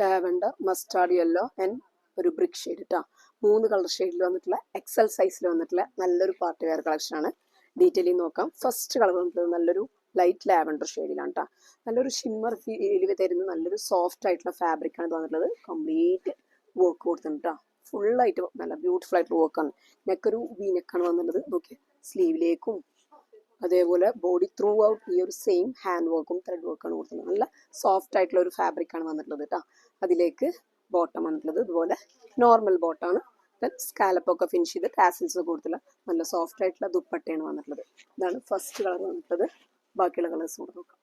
Lavender, mustard yellow and ഒരു brick shade കേട്ടോ. 3 colour ഷെയ്ഡിൽ വന്നിട്ടുള്ള എക്സൽ സൈസിൽ വന്നിട്ടുള്ള നല്ലൊരു പാർട്ടി വെയർ കളക്ഷൻ ആണ്. ഡീറ്റെയിലിംഗ് നോക്കാം. ഫസ്റ്റ് കളർ വന്നിട്ടുള്ളത് നല്ലൊരു ലൈറ്റ് ലാവൻഡർ ഷെയ്ഡിലാണ് കേട്ടോ. നല്ലൊരു ഷിമ്മർ ഫീൽ തരുന്ന നല്ലൊരു സോഫ്റ്റ് ആയിട്ടുള്ള ഫാബ്രിക് ആണ് വന്നിട്ടുള്ളത്. കംപ്ലീറ്റ് വർക്ക് കൊടുത്തിട്ടുണ്ട് കേട്ടോ. ഫുള്ളായിട്ട് നല്ല ബ്യൂട്ടിഫുൾ ആയിട്ടുള്ള വർക്കാണ്. നെക്കൊരു വി നെക്കാണ് വന്നിട്ടുള്ളത്. നോക്കിയാൽ സ്ലീവിലേക്കും അതേപോലെ ബോഡി ത്രൂ ഔട്ട് ഈ ഒരു സെയിം ഹാൻഡ് വർക്കും ത്രെഡ് വർക്കാണ് കൊടുത്തിട്ടുള്ളത്. നല്ല സോഫ്റ്റ് ആയിട്ടുള്ള ഒരു ഫാബ്രിക് ആണ് വന്നിട്ടുള്ളത് കേട്ടോ. അതിലേക്ക് ബോട്ടം വന്നിട്ടുള്ളത് ഇതുപോലെ നോർമൽ ബോട്ടാണ്. സ്കാലപ്പൊക്കെ ഫിനിഷ് ചെയ്ത് ടാസിൽസ് കൊടുത്തില്ല. നല്ല സോഫ്റ്റ് ആയിട്ടുള്ള ദുപ്പട്ടയാണ് വന്നിട്ടുള്ളത്. ഇതാണ് ഫസ്റ്റ് കളർ വന്നിട്ടുള്ളത്. ബാക്കിയുള്ള കളേഴ്സ് കൂടെ നോക്കാം.